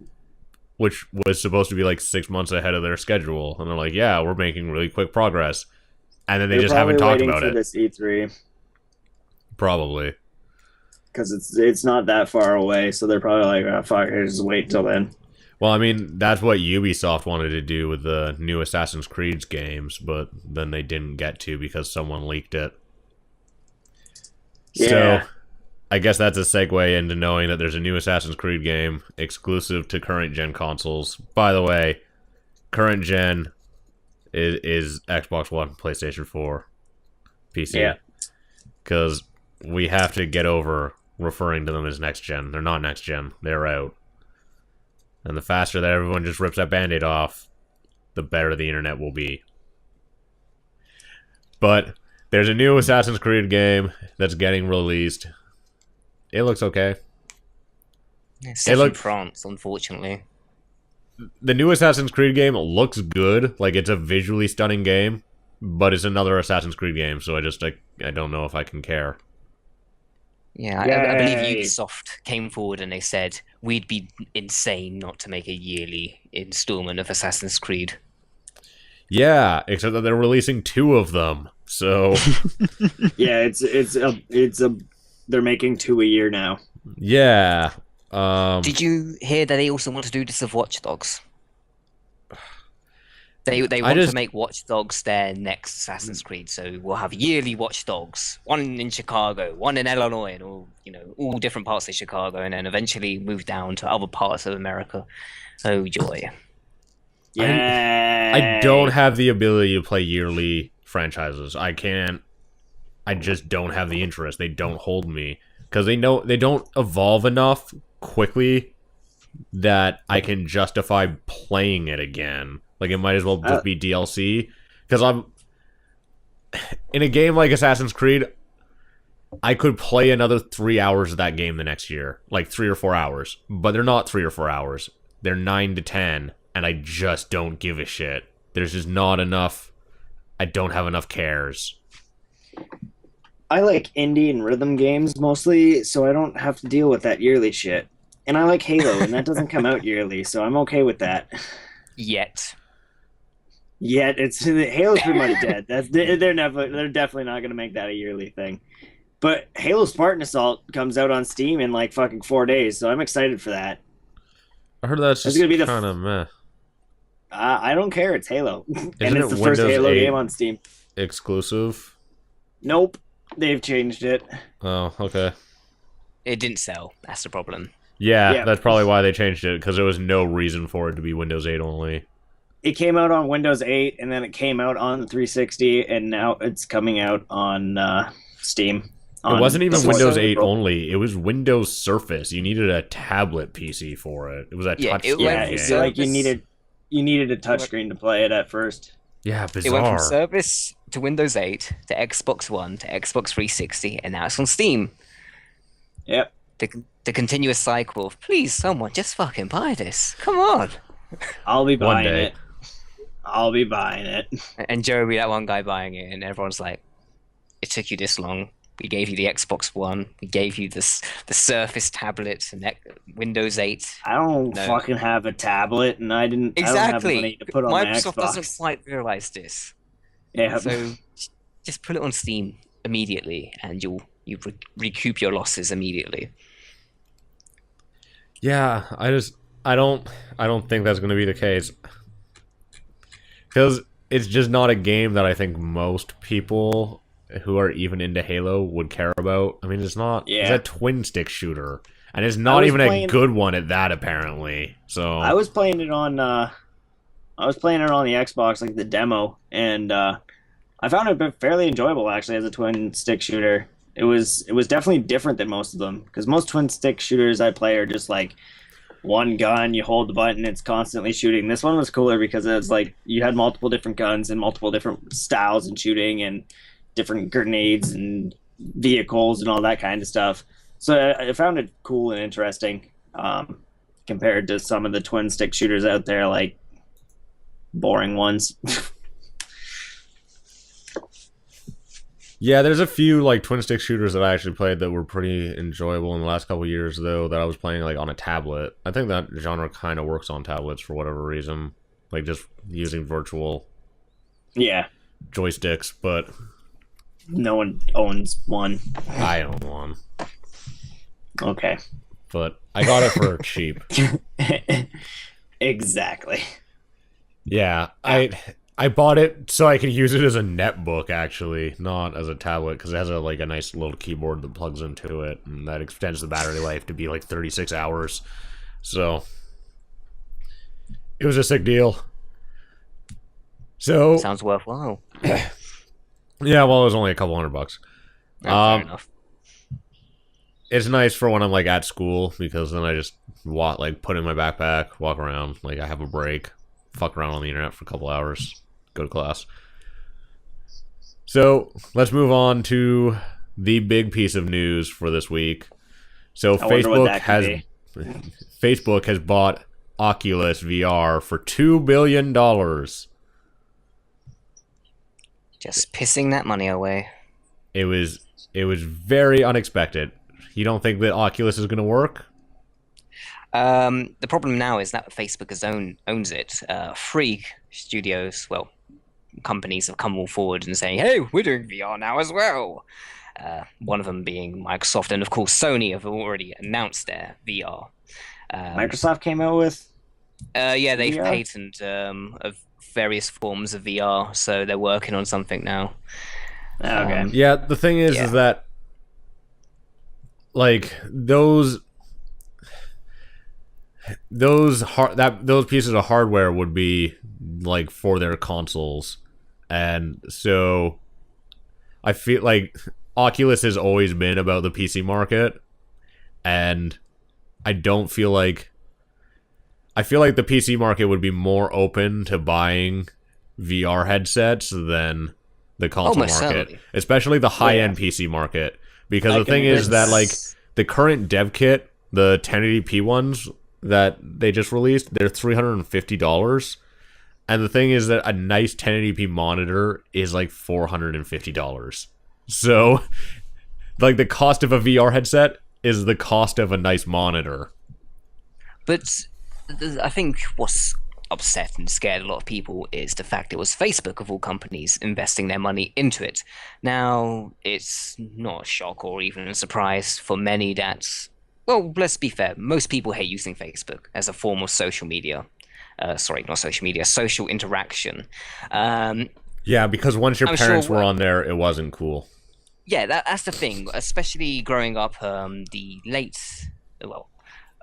which was supposed to be 6 months ahead of their schedule, and they're like, "Yeah, we're making really quick progress," and then they They're just haven't probably talked waiting about for it. this E3 Probably. because it's not that far away, so they're probably like, "Oh, fuck, just wait till then." Well, I mean, that's what Ubisoft wanted to do with the new Assassin's Creed games, but then they didn't get to because someone leaked it. Yeah. So, I guess that's a segue into knowing that there's a new Assassin's Creed game exclusive to current gen consoles. By the way, current gen is Xbox One, PlayStation 4, PC. Yeah. Because we have to get over referring to them as next gen. They're not next gen. They're out. And the faster that everyone just rips that band-aid off, the better the internet will be. But there's a new Assassin's Creed game that's getting released. It looks okay. It's set in looked- France, unfortunately. The new Assassin's Creed game looks good. It's a visually stunning game, but it's another Assassin's Creed game, so I don't know if I can care. Yeah, I believe Yay. Ubisoft came forward and they said we'd be insane not to make a yearly installment of Assassin's Creed. Yeah, except that they're releasing 2 of them. So, Yeah, they're making 2 a year now. yeah. Did you hear that they also want to do this with Watch Dogs? They want to make Watch Dogs their next Assassin's Creed, so we'll have yearly Watch Dogs, one in Chicago, one in Illinois, and all all different parts of Chicago, and then eventually moved down to other parts of America. Oh joy! Yeah. I don't have the ability to play yearly franchises. I can't. I just don't have the interest. They don't hold me because they don't evolve enough quickly that I can justify playing it again. Like it might as well just be DLC. Because I'm in a game like Assassin's Creed, I could play another 3 hours of that game the next year, like 3 or 4 hours. But they're not 3 or 4 hours. They're 9 to 10, and I just don't give a shit. There's just not enough. I don't have enough cares. I like indie and rhythm games mostly, so I don't have to deal with that yearly shit. And I like Halo, and that doesn't come out yearly, so I'm okay with that. Yet. Halo's pretty much dead. They're definitely not gonna make that a yearly thing. But Halo Spartan Assault comes out on Steam in like fucking 4 days, so I'm excited for that. I heard that's just gonna be kind of meh. I don't care. It's Halo, and Isn't it's it the first Windows Halo 8 game on Steam. exclusive? Nope, they've changed it. Oh, okay. It didn't sell. That's the problem. Yeah, that's probably why they changed it, because there was no reason for it to be Windows 8 only. It came out on Windows 8, and then it came out on the 360, and now it's coming out on Steam. It wasn't even the Windows 4th of 8 April. only. It was Windows Surface. You needed a tablet PC for it. It was a touch it screen went Yeah, game. it's from like Surface- you needed a touchscreen to play it at first. Yeah, It went from bizarre. Surface to Windows 8 to Xbox One to Xbox 360, and now it's on Steam. Yep. The continuous cycle of, please, someone, just fucking buy this. Come on. I'll be One buying day. it. I'll be buying it. And Joe will be that one guy buying it, and everyone's like, it took you this long. We gave you the Xbox One. We gave you the Surface tablet and Windows 8. I don't No. fucking have a tablet, and I don't have Exactly. money to put on Microsoft my Xbox. doesn't quite realize this. Yeah. So just put it on Steam immediately, and you recoup your losses immediately. Yeah, I don't think that's going to be the case. Because it's just not a game that I think most people who are even into Halo would care about. I mean, it's not. It's Yeah. a twin stick shooter, and it's not was even a playing- good one at that. Apparently, so I was playing it on the Xbox, like the demo, and I found it fairly enjoyable actually as a twin stick shooter. It was definitely different than most of them, because most twin stick shooters I play are just like one gun, you hold the button, it's constantly shooting. This one was cooler because it's like you had multiple different guns and multiple different styles in shooting and different grenades and vehicles and all that kind of stuff. So I found it cool and interesting, compared to some of the twin stick shooters out there, like boring ones. yeah. There's a few like twin stick shooters that I actually played that were pretty enjoyable in the last couple of years, though. That I was playing like on a tablet. I think that genre kind of works on tablets for whatever reason, like just using virtual Yeah, joysticks. But no one owns one. I own one. Okay. But I got it for cheap. Exactly. Yeah, I bought it so I could use it as a netbook, actually, not as a tablet, because it has a nice little keyboard that plugs into it, and that extends the battery life to be like 36 hours. So it was a sick deal. So Sounds worthwhile. yeah, well, it was only a couple $100. Fair enough. It's nice for when I'm like at school, because then I just put it in my backpack, walk around, like I have a break, fuck around on the internet for a couple hours, go to class. So let's move on to the big piece of news for this week. So I wonder what that could Facebook has bought Oculus VR for $2 billion. Just pissing that money away. It was very unexpected. You don't think that Oculus is going to work? The problem now is that Facebook owns it. Free studios, well, companies have come all forward and saying, "Hey, we're doing VR now as well." One of them being Microsoft, and of course Sony have already announced their VR. Microsoft came out with. Yeah, they've VR? patented of various forms of VR, so they're working on something now. Okay. Yeah, the thing is Yeah. that like those pieces of hardware would be like for their consoles, and so I feel like Oculus has always been about the PC market, and I don't feel like I feel like the PC market would be more open to buying VR headsets than the console Almost market, certainly. especially the high-end PC market. Because the thing is that like the current dev kit, the 1080p ones that they just released, they're $350. And the thing is that a nice 1080p monitor is like $450. So, like, the cost of a VR headset is the cost of a nice monitor. But I think what's upset and scared a lot of people is the fact it was Facebook, of all companies, investing their money into it. Now, it's not a shock or even a surprise for many that, well, let's be fair, most people hate using Facebook as a form of social media. Sorry, not social media, social interaction. Yeah, because once your I'm parents sure- were on there, it wasn't cool. Yeah, that's the thing. Especially growing up, the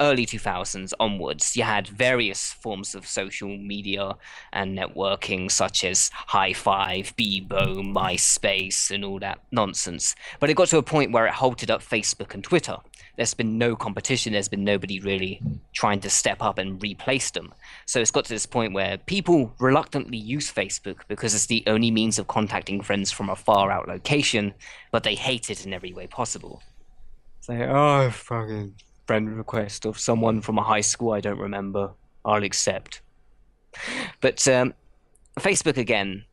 early 2000s onwards, you had various forms of social media and networking, such as High Five, Bebo, MySpace, and all that nonsense. But it got to a point where it halted up Facebook and Twitter. There's been no competition. There's been nobody really trying to step up and replace them. So it's got to this point where people reluctantly use Facebook because it's the only means of contacting friends from a far out location, but they hate it in every way possible. It's like, oh, fucking friend request of someone from a high school I don't remember. I'll accept. But Facebook again.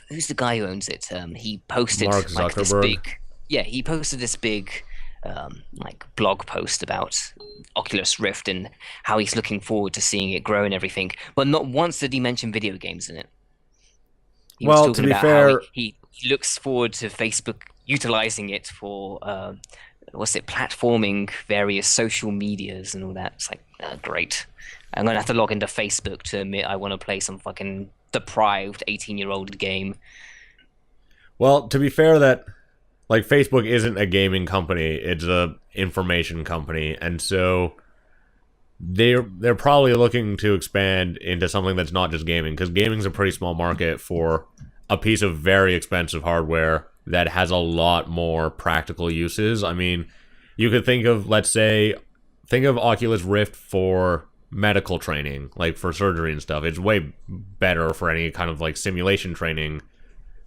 Who's the guy who owns it? He posted Mark like this Zuckerberg? big. Yeah, he posted this big like blog post about Oculus Rift and how he's looking forward to seeing it grow and everything. But not once did he mention video games in it. He was Well, talking to be about fair- how he looks forward to Facebook utilizing it for platforming various social medias and all that. It's like, great. I'm gonna have to log into Facebook to admit I want to play some fucking deprived 18-year-old game. Well, to be fair, that like Facebook isn't a gaming company; it's a information company, and so they're probably looking to expand into something that's not just gaming, because gaming's a pretty small market for a piece of very expensive hardware that has a lot more practical uses. I mean, you could think of, think of Oculus Rift for medical training, like for surgery and stuff. It's way better for any kind of like simulation training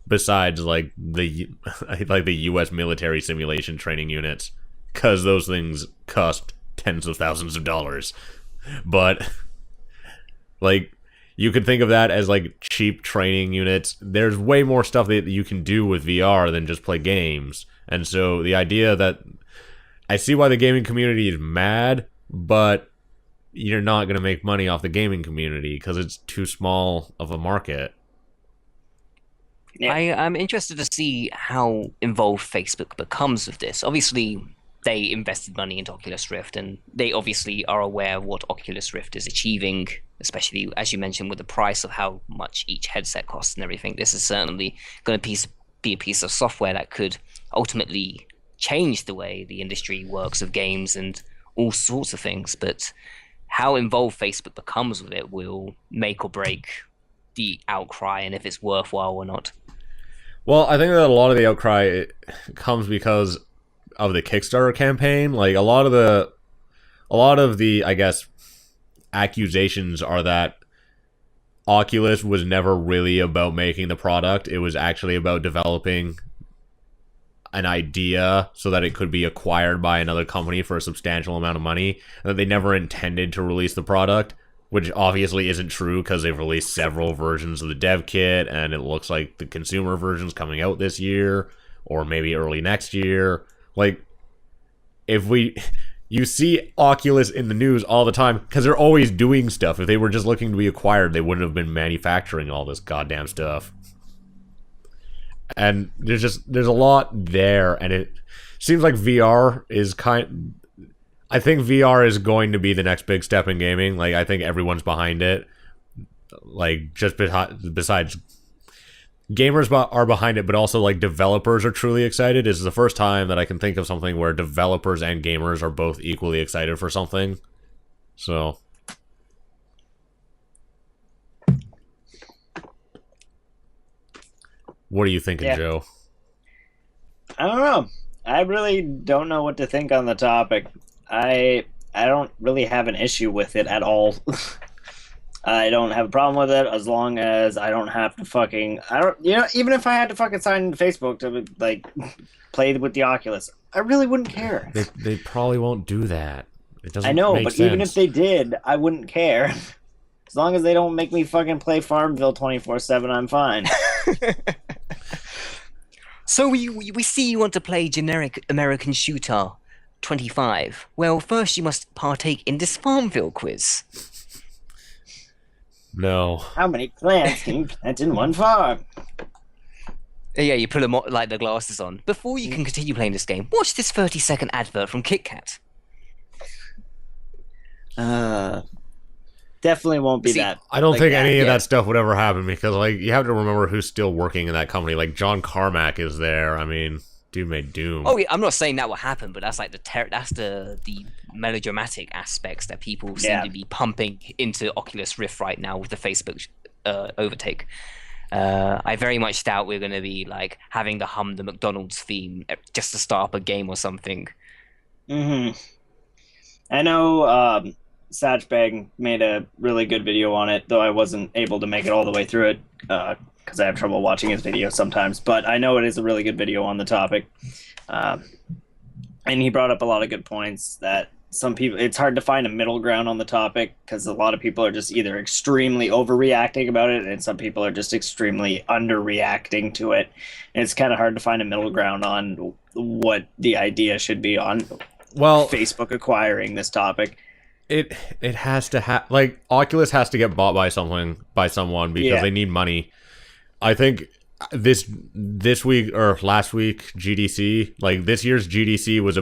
besides like the US military simulation training units, because those things cost tens of thousands of dollars. But like, you could think of that as like cheap training units. There's way more stuff that you can do with VR than just play games. And so the idea that I see why the gaming community is mad, but you're not going to make money off the gaming community because it's too small of a market. Yeah. I'm interested to see how involved Facebook becomes with this. Obviously, they invested money into Oculus Rift, and they obviously are aware of what Oculus Rift is achieving, especially, as you mentioned, with the price of how much each headset costs and everything. This is certainly going to be a piece of software that could ultimately change the way the industry works of games and all sorts of things. But how involved Facebook becomes with it will make or break the outcry and if it's worthwhile or not. Well, I think that a lot of the outcry comes because of the Kickstarter campaign. Like, a lot of the I guess accusations are that Oculus was never really about making the product. It was actually about developing an idea so that it could be acquired by another company for a substantial amount of money, and that they never intended to release the product, which obviously isn't true because they've released several versions of the dev kit, and it looks like the consumer version's coming out this year or maybe early next year. Like, you see Oculus in the news all the time because they're always doing stuff. If they were just looking to be acquired, they wouldn't have been manufacturing all this goddamn stuff. And there's a lot there, and it seems like VR is I think VR is going to be the next big step in gaming. Like, I think everyone's behind it. Like, just besides gamers are behind it, but also like developers are truly excited. This is the first time that I can think of something where developers and gamers are both equally excited for something. So, what are you thinking, Joe? I don't know. I really don't know what to think on the topic. I don't really have an issue with it at all. I don't have a problem with it as long as I don't have to fucking even if I had to fucking sign into Facebook to like play with the Oculus, I really wouldn't care. They probably won't do that. It doesn't. I know, make but sense. even if they did, I wouldn't care. As long as they don't make me fucking play Farmville 24/7, I'm fine. So we see you want to play generic American shooter 25. Well, first you must partake in this Farmville quiz. No. How many plants can you plant in one farm? Yeah, you put them like the glasses on. Before you can continue playing this game, watch this 30-second advert from Kit Kat. Definitely won't be See, that. I don't like think that, any of yeah. that stuff would ever happen because, like, you have to remember who's still working in that company. Like, John Carmack is there. I mean, dude made Doom. Oh yeah, I'm not saying that will happen, but that's like the melodramatic aspects that people seem to be pumping into Oculus Rift right now with the Facebook overtake. I very much doubt we're going to be like having to hum the McDonald's theme just to start up a game or something. Mm-hmm. I know Satchbag made a really good video on it, though I wasn't able to make it all the way through it because I have trouble watching his videos sometimes. But I know it is a really good video on the topic. And he brought up a lot of good points that some people, it's hard to find a middle ground on the topic because a lot of people are just either extremely overreacting about it and some people are just extremely underreacting to it. And it's kind of hard to find a middle ground on what the idea should be on Facebook acquiring this topic. It has to have, like, Oculus has to get bought by someone because they need money. I think this week or last week GDC, like this year's GDC was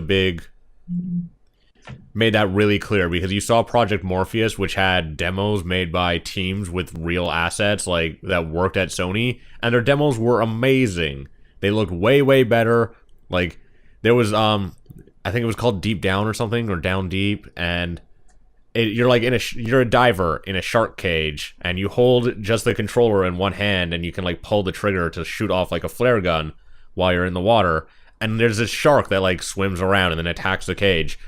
made that really clear because you saw Project Morpheus, which had demos made by teams with real assets like that worked at Sony, and their demos were amazing. They looked way better. Like there was I think it was called Deep Down or something, or Down Deep, and you're like you're a diver in a shark cage, and you hold just the controller in one hand, and you can like pull the trigger to shoot off like a flare gun while you're in the water. And there's this shark that like swims around and then attacks the cage.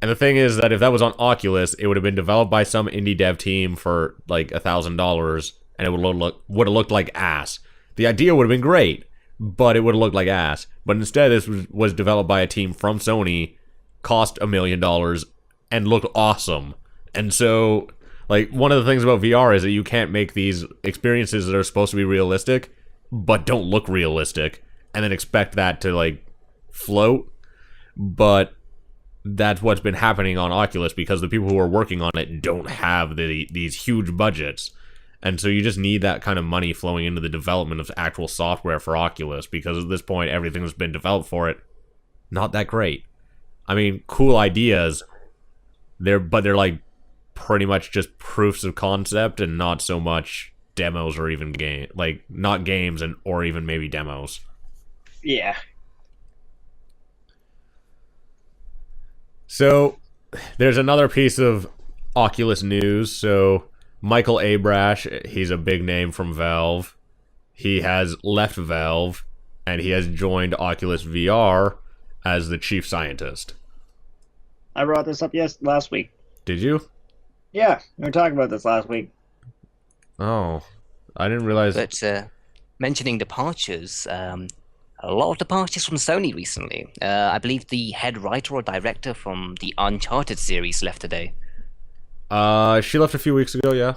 And the thing is that if that was on Oculus, it would have been developed by some indie dev team for like $1,000, and it would have looked like ass. The idea would have been great, but it would have looked like ass. But instead, this was developed by a team from Sony, cost $1 million, and looked awesome. And so, like, one of the things about VR is that you can't make these experiences that are supposed to be realistic, but don't look realistic, and then expect that to, like, float. But that's what's been happening on Oculus because the people who are working on it don't have these huge budgets. And so you just need that kind of money flowing into the development of actual software for Oculus because at this point, everything that's been developed for it, not that great. I mean, cool ideas, but they're like pretty much just proofs of concept and not so much demos or even not games or even maybe demos. Yeah. So there's another piece of Oculus news. So Michael Abrash, he's a big name from Valve. He has left Valve and he has joined Oculus VR as the chief scientist. I brought this up last week. Did you? Yeah, we were talking about this last week. Oh, I didn't realize. But mentioning departures, a lot of departures from Sony recently. I believe the head writer or director from the Uncharted series left today. She left a few weeks ago, yeah.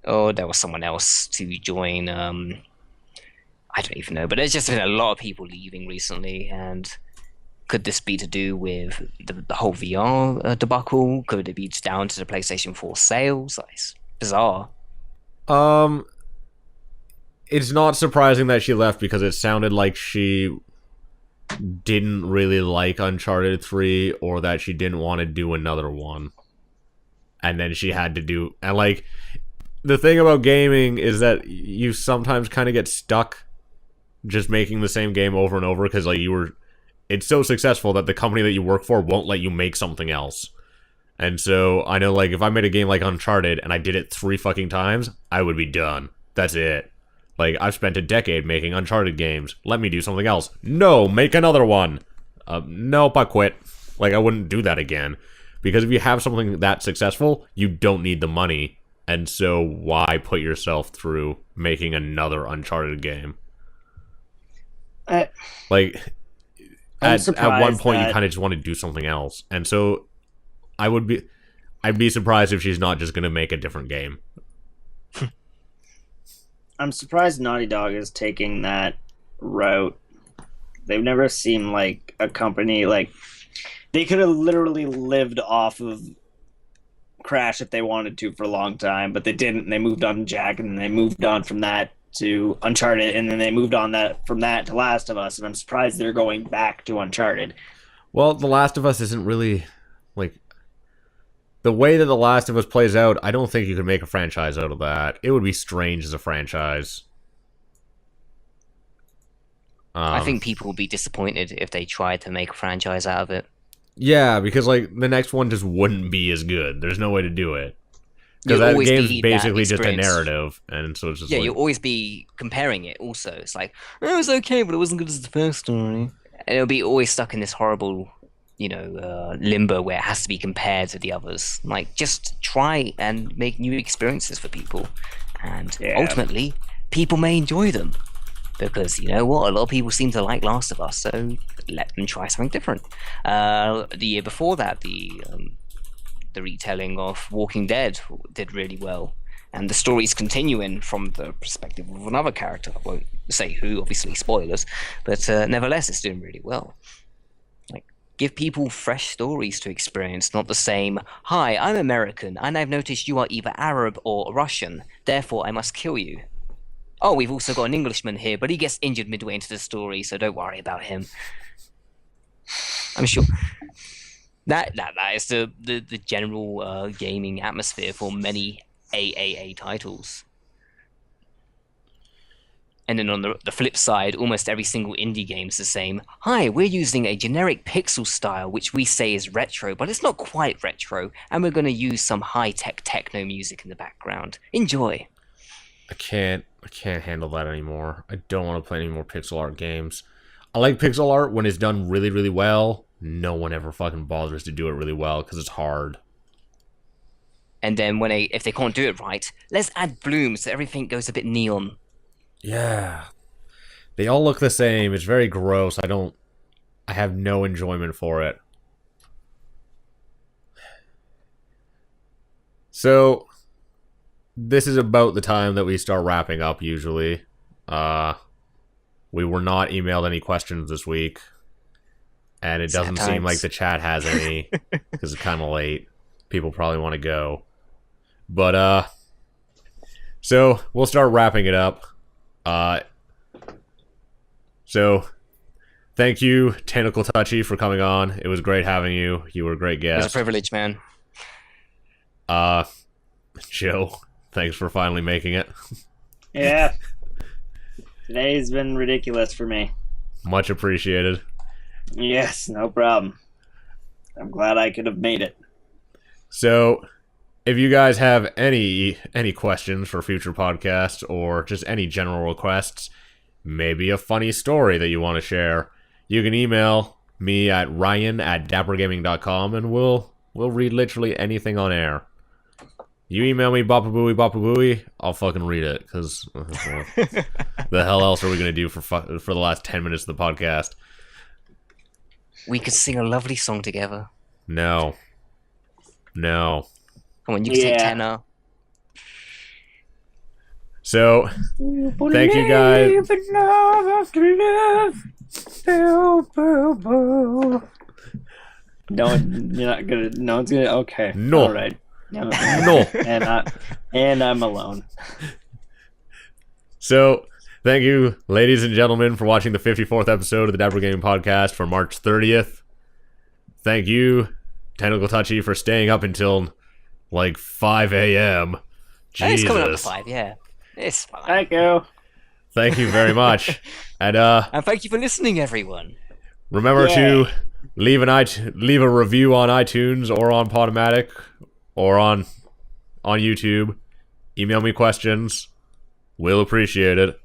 Oh, there was someone else to join. I don't even know, but there's just been a lot of people leaving recently, and could this be to do with the whole VR debacle? Could it be down to the PlayStation 4 sales? It's bizarre. It's not surprising that she left because it sounded like she didn't really like Uncharted 3 or that she didn't want to do another one. And then she had to do... And, like, the thing about gaming is that you sometimes kind of get stuck just making the same game over and over because, like, it's so successful that the company that you work for won't let you make something else. And so I know, like, if I made a game like Uncharted and I did it 3 fucking times, I would be done. That's it. Like, I've spent a decade making Uncharted games. Let me do something else. No, make another one. Nope, I quit. Like, I wouldn't do that again. Because if you have something that successful, you don't need the money. And so why put yourself through making another Uncharted game? Like, at one point, you kind of just want to do something else. And so I'd be surprised if she's not just going to make a different game. I'm surprised Naughty Dog is taking that route. They've never seemed like a company, like, they could have literally lived off of Crash if they wanted to for a long time, but they didn't. They moved on to Jack, and then they moved on from that to Uncharted, and then they moved on from that to Last of Us, and I'm surprised they're going back to Uncharted. Well, The Last of Us isn't really, like, the way that The Last of Us plays out, I don't think you could make a franchise out of that. It would be strange as a franchise. I think people would be disappointed if they tried to make a franchise out of it. Yeah, because, like, the next one just wouldn't be as good. There's no way to do it. Because that game's basically just a narrative, and so it's just you'll always be comparing it also. It's like, it was okay, but it wasn't good as the first story. And it'll be always stuck in this horrible, limbo where it has to be compared to the others. Like, just try and make new experiences for people. And ultimately, people may enjoy them. Because, you know what, a lot of people seem to like Last of Us, so let them try something different. The year before that, the retelling of Walking Dead did really well. And the story's continuing from the perspective of another character. I won't say who, obviously, spoilers. But nevertheless, it's doing really well. Like, give people fresh stories to experience, not the same, "Hi, I'm American, and I've noticed you are either Arab or Russian, therefore I must kill you. Oh, we've also got an Englishman here, but he gets injured midway into the story, so don't worry about him." I'm sure that is the general gaming atmosphere for many AAA titles. And then on the flip side, almost every single indie game is the same. "Hi, we're using a generic pixel style, which we say is retro, but it's not quite retro, and we're going to use some high-tech techno music in the background. Enjoy." I can't handle that anymore. I don't want to play any more pixel art games. I like pixel art when it's done really, really well. No one ever fucking bothers to do it really well because it's hard. And then if they can't do it right, let's add bloom so everything goes a bit neon. Yeah. They all look the same. It's very gross. I have no enjoyment for it. So, this is about the time that we start wrapping up usually. We were not emailed any questions this week. And it doesn't seem like the chat has any, because it's kind of late. People probably want to go. But, so, we'll start wrapping it up. So, thank you, Tentacle Touchy, for coming on. It was great having you. You were a great guest. It was a privilege, man. Joe, thanks for finally making it. Yeah. Today's been ridiculous for me. Much appreciated. Yes, no problem. I'm glad I could have made it. So, if you guys have any questions for future podcasts or just any general requests, maybe a funny story that you want to share, you can email me at ryan@dappergaming.com and we'll read literally anything on air. You email me bopabooey, I'll fucking read it, because the hell else are we going to do for the last 10 minutes of the podcast? We could sing a lovely song together. No. Come on, you can take tenor. So, thank you guys. No, you're not gonna. No one's gonna. Okay. No. All right. No. No. And I'm alone. So, thank you, ladies and gentlemen, for watching the 54th episode of the Dapper Gaming Podcast for March 30th. Thank you, Tentacle Touchy, for staying up until like 5 a.m. It's coming up to Jesus. 5, yeah. It's fine. Thank you. Thank you very much. And And thank you for listening, everyone. remember Yay. to leave leave a review on iTunes or on Podomatic or on YouTube. Email me questions. We'll appreciate it.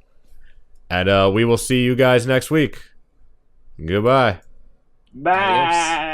And we will see you guys next week. Goodbye. Bye.